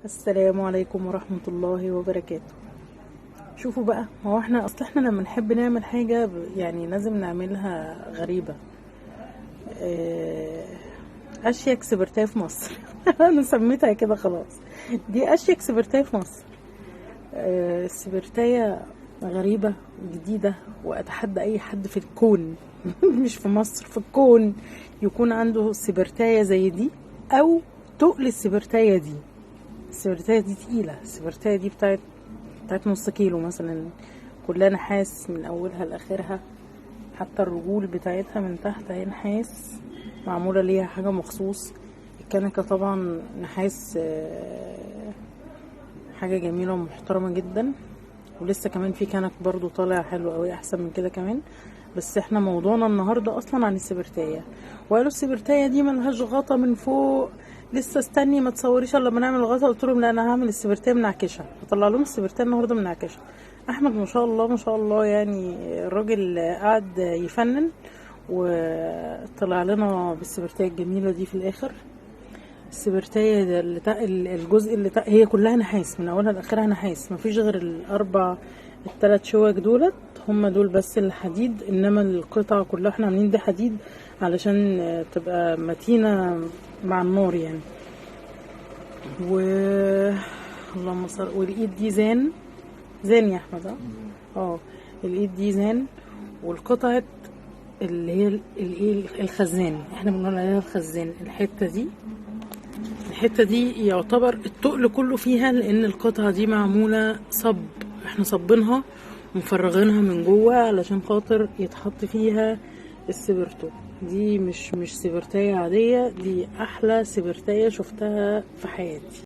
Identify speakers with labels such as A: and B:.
A: السلام عليكم ورحمة الله وبركاته. شوفوا بقى، هو احنا لما نحب نعمل حاجة يعني لازم نعملها غريبة. آه، اشيك سبرتاية في مصر. انا سميتها كده خلاص. دي اشيك سبرتاية في مصر. سبرتاية غريبة جديدة، واتحدى اي حد في الكون مش في مصر، في الكون، يكون عنده سبرتاية زي دي او تقل السبرتاية دي. السبرتاية دي تقيلة، السبرتاية دي بتاعت نص كيلو مثلا، كلها نحاس من اولها لاخرها، حتى الرجول بتاعتها من تحت اهي نحاس، معمولة ليها حاجة مخصوص. الكنكة طبعا نحاس، حاجة جميلة ومحترمة جدا. ولسه كمان في كنك برضو طالع حلو قوي، احسن من كده كمان. بس احنا موضوعنا النهاردة اصلا عن السبرتاية. وقالوا السبرتاية دي ملهاش غطا من فوق، لسه استني ما تصوريش الا لما نعمل الغطا. قلت لهم لا، انا هعمل السبرتاية منعكشه، هطلع لهم السبرتاية النهارده منعكشه. احمد ما شاء الله ما شاء الله، يعني الراجل قاعد يفنن وطلع لنا بالسبرتاية الجميلة دي في الاخر. السبرتاية ده الجزء هي كلها نحاس من اولها لاخرها نحاس، مفيش غير الثلاث شوك دولت، هم دول بس الحديد. انما القطع كلها احنا عاملين دي حديد علشان تبقى متينة مع النار يعني. و اللهم صل. والايد دي زان يا احمد. الايد دي زان. والقطعة اللي هي الخزان، احنا بنقول عليها الخزان. الحتة دي يعتبر التقل كله فيها، لان القطعة دي معمولة صب، احنا صبينها ومفرغينها من جوه علشان خاطر يتحط فيها السبرتو. دي مش سبرتاية عادية، دي احلى سبرتاية شفتها في حياتي.